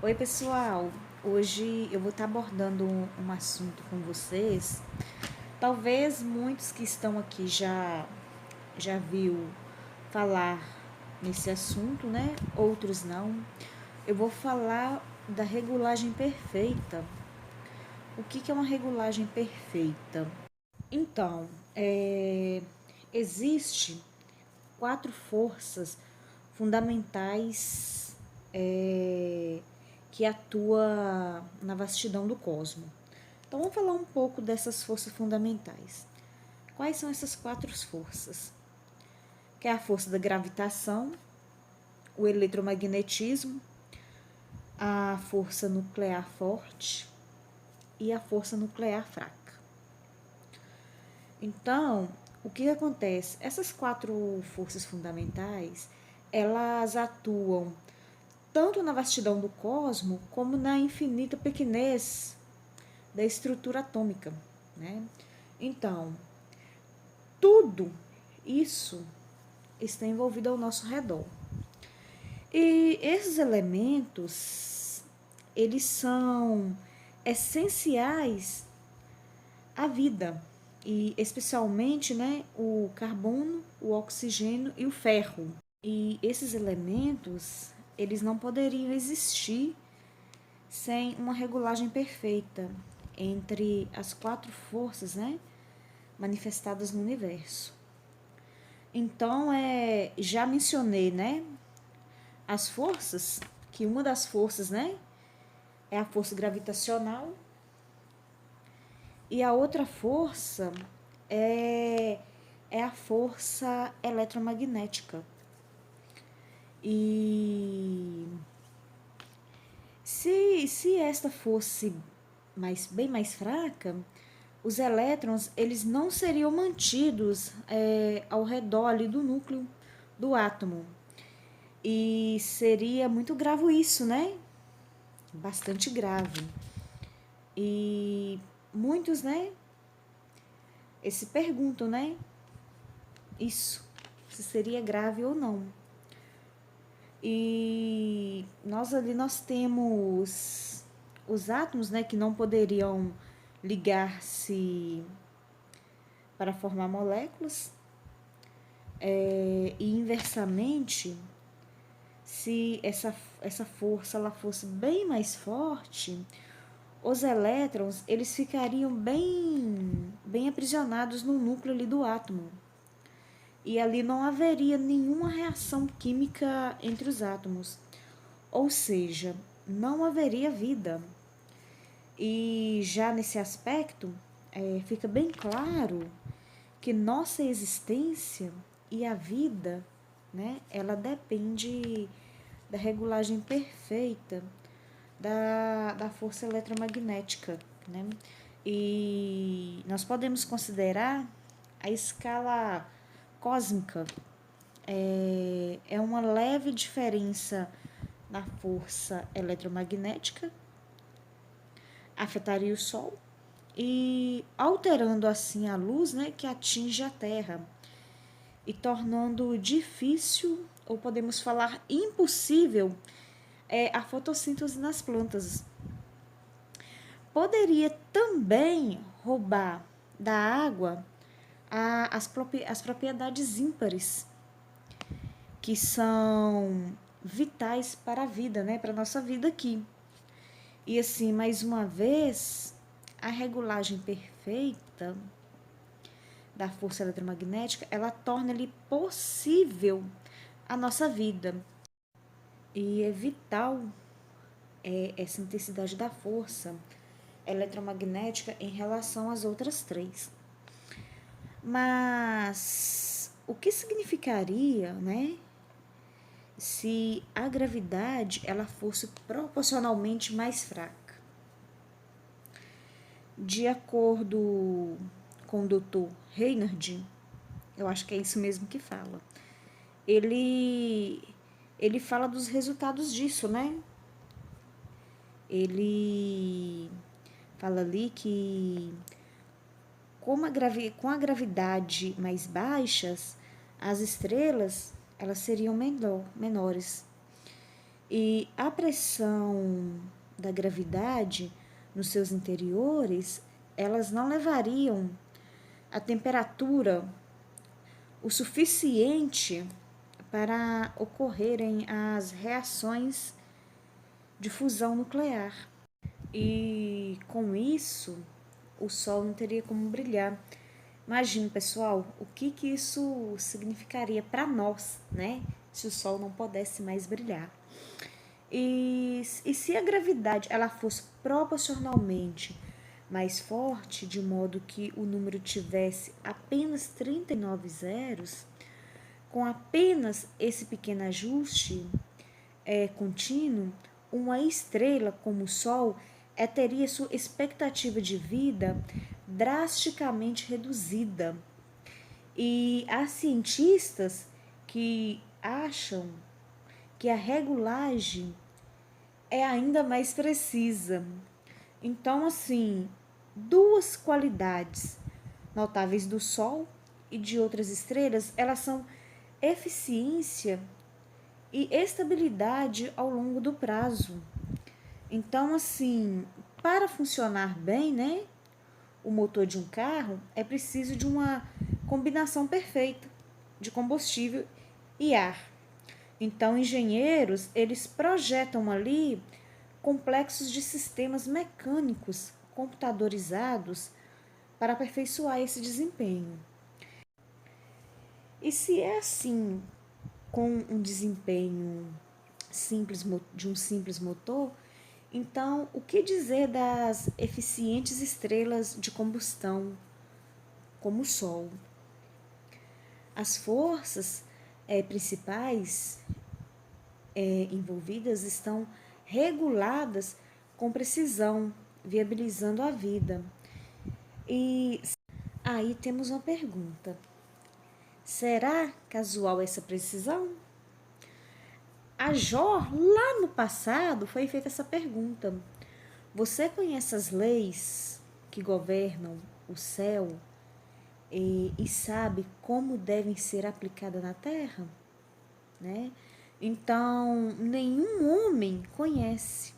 Oi, pessoal! Hoje eu vou estar abordando um assunto com vocês. Talvez muitos que estão aqui já viu falar nesse assunto, né? Outros não. Eu vou falar da regulagem perfeita. O que é uma regulagem perfeita? Então, existe 4 forças fundamentais que atua na vastidão do cosmos. Então vamos falar um pouco dessas forças fundamentais. Quais são essas 4 forças? Que é a força da gravitação, o eletromagnetismo, a força nuclear forte e a força nuclear fraca. Então, o que acontece? Essas 4 forças fundamentais, elas atuam tanto na vastidão do cosmos como na infinita pequenez da estrutura atômica, né? Então, tudo isso está envolvido ao nosso redor. E esses elementos, eles são essenciais à vida, e especialmente, né, o carbono, o oxigênio e o ferro. E esses elementos, eles não poderiam existir sem uma regulagem perfeita entre as 4 forças, né, manifestadas no universo. Então, já mencionei, né, as forças, que uma das forças, né, é a força gravitacional, e a outra força é, é a força eletromagnética. E se esta fosse bem mais fraca, os elétrons eles não seriam mantidos ao redor ali do núcleo do átomo. E seria muito grave isso, né? Bastante grave. E muitos, né, se perguntam, né, isso, se seria grave ou não. E nós temos os átomos, né, que não poderiam ligar-se para formar moléculas. E inversamente, se essa força ela fosse bem mais forte, os elétrons eles ficariam bem aprisionados no núcleo ali do átomo. E ali não haveria nenhuma reação química entre os átomos. Ou seja, não haveria vida. E já nesse aspecto, fica bem claro que nossa existência e a vida, né, ela depende da regulagem perfeita da força eletromagnética, né? E nós podemos considerar a escala cósmica é uma leve diferença na força eletromagnética afetaria o Sol e alterando assim a luz, né, que atinge a Terra e tornando difícil, ou podemos falar impossível, a fotossíntese nas plantas. Poderia também roubar da água as propriedades ímpares, que são vitais para a vida, né, para a nossa vida aqui. E assim, mais uma vez, a regulagem perfeita da força eletromagnética, ela torna-lhe possível a nossa vida. E é vital essa intensidade da força eletromagnética em relação às outras 3. Mas o que significaria, né, se a gravidade ela fosse proporcionalmente mais fraca? De acordo com o Dr. Reinhardt, eu acho que é isso mesmo que fala. Ele fala dos resultados disso, né? Ele fala ali que com a gravidade mais baixas, as estrelas elas seriam menores. E a pressão da gravidade nos seus interiores, elas não levariam a temperatura o suficiente para ocorrerem as reações de fusão nuclear. E com isso, o Sol não teria como brilhar. Imagina, pessoal, o que isso significaria para nós, né? Se o Sol não pudesse mais brilhar. E se a gravidade ela fosse proporcionalmente mais forte, de modo que o número tivesse apenas 39 zeros, com apenas esse pequeno ajuste contínuo, uma estrela como o Sol teria sua expectativa de vida drasticamente reduzida. E há cientistas que acham que a regulagem é ainda mais precisa. Então, assim, duas qualidades notáveis do Sol e de outras estrelas, elas são eficiência e estabilidade ao longo do prazo. Então, assim, para funcionar bem, né, o motor de um carro é preciso de uma combinação perfeita de combustível e ar. Então, engenheiros, eles projetam ali complexos de sistemas mecânicos computadorizados para aperfeiçoar esse desempenho. E se é assim, com um desempenho simples de um simples motor, então o que dizer das eficientes estrelas de combustão, como o Sol? As forças principais envolvidas estão reguladas com precisão, viabilizando a vida. E aí temos uma pergunta: será casual essa precisão? A Jó, lá no passado, foi feita essa pergunta: você conhece as leis que governam o céu e sabe como devem ser aplicadas na terra? Né? Então, nenhum homem conhece.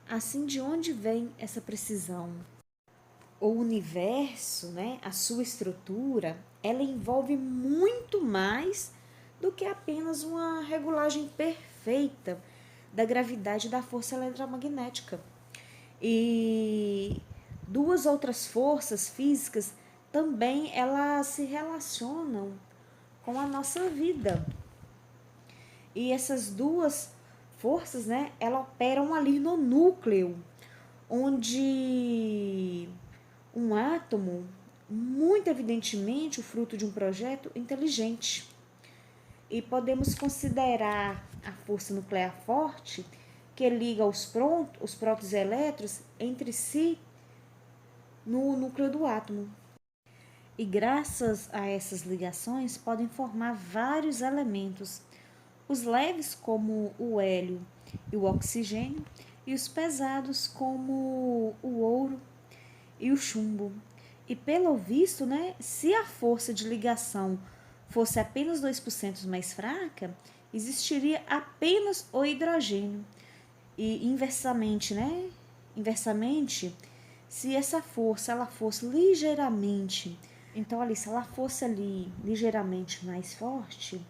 Assim, de onde vem essa precisão? O universo, né, a sua estrutura, ela envolve muito mais do que apenas uma regulagem perfeita da gravidade e da força eletromagnética. E duas outras forças físicas também elas se relacionam com a nossa vida. E essas duas forças, né, elas operam ali no núcleo, onde um átomo, muito evidentemente, o fruto de um projeto inteligente. E podemos considerar a força nuclear forte, que liga os prótons e elétrons entre si no núcleo do átomo. E graças a essas ligações podem formar vários elementos, os leves como o hélio e o oxigênio, e os pesados como o ouro e o chumbo. E pelo visto, né, se a força de ligação fosse apenas 2% mais fraca, existiria apenas o hidrogênio. E inversamente, né? Inversamente, se essa força ela fosse ligeiramente, então ali, se ela fosse ali ligeiramente mais forte,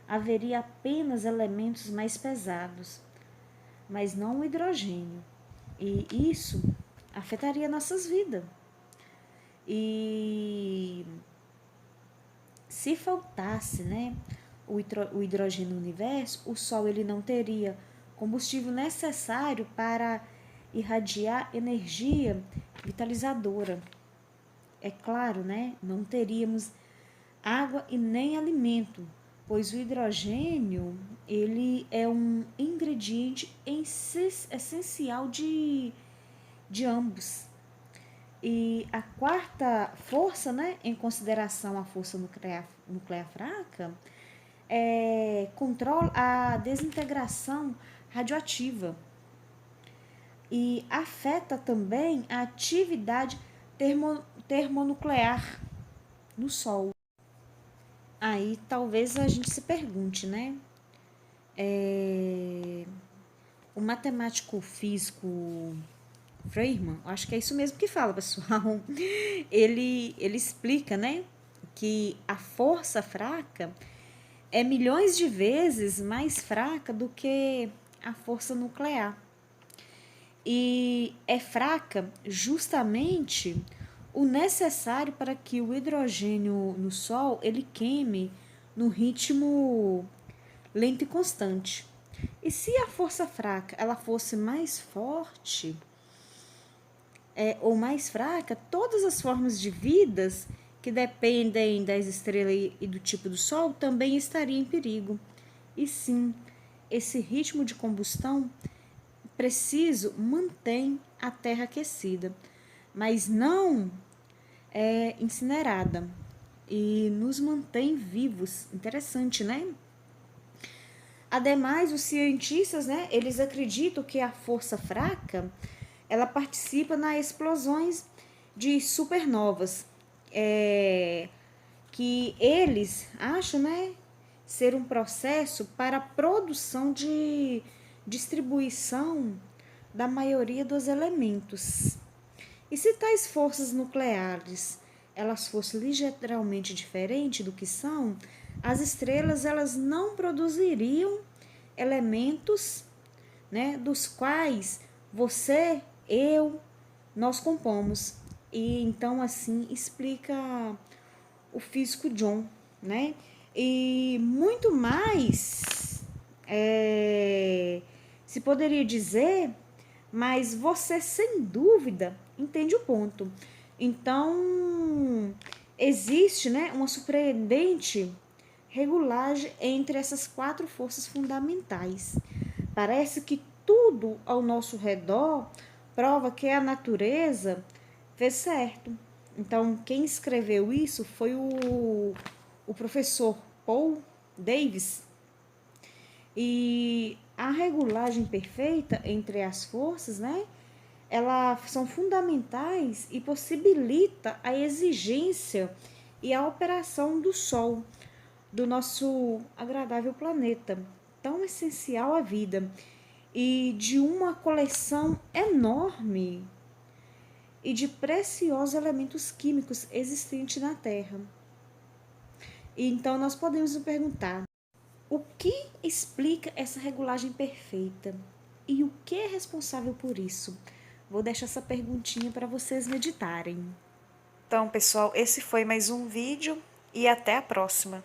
haveria apenas elementos mais pesados, mas não o hidrogênio. E isso afetaria nossas vidas. E se faltasse, né, o hidrogênio no universo, o Sol ele não teria combustível necessário para irradiar energia vitalizadora. É claro, né, não teríamos água e nem alimento, pois o hidrogênio ele é um ingrediente essencial de ambos. E a quarta força, né, em consideração a força nuclear fraca, controla a desintegração radioativa e afeta também a atividade termonuclear no Sol. Aí talvez a gente se pergunte, né? O matemático físico Feynman, acho que é isso mesmo que fala, pessoal. Ele explica, né, que a força fraca é milhões de vezes mais fraca do que a força nuclear. E é fraca justamente o necessário para que o hidrogênio no Sol ele queime no ritmo lento e constante. E se a força fraca ela fosse mais forte ou mais fraca, todas as formas de vidas que dependem das estrelas e do tipo do Sol também estariam em perigo. E sim, esse ritmo de combustão preciso mantém a Terra aquecida, mas não incinerada e nos mantém vivos. Interessante, né? Ademais, os cientistas, né, eles acreditam que a força fraca, ela participa nas explosões de supernovas, que eles acham, né, ser um processo para a produção de distribuição da maioria dos elementos. E se tais forças nucleares elas fossem ligeiramente diferentes do que são, as estrelas elas não produziriam elementos, né, dos quais você, eu, nós compomos. E então assim explica o físico John, né? E muito mais se poderia dizer, mas você sem dúvida entende o ponto. Então existe, né, uma surpreendente regulagem entre essas quatro forças fundamentais. Parece que tudo ao nosso redor prova que a natureza fez certo. Então, quem escreveu isso foi o professor Paul Davies. E a regulagem perfeita entre as forças, né? Elas são fundamentais e possibilita a exigência e a operação do Sol, do nosso agradável planeta, tão essencial à vida, e de uma coleção enorme e de preciosos elementos químicos existentes na Terra. E então nós podemos nos perguntar: o que explica essa regulagem perfeita? E o que é responsável por isso? Vou deixar essa perguntinha para vocês meditarem. Então, pessoal, esse foi mais um vídeo e até a próxima.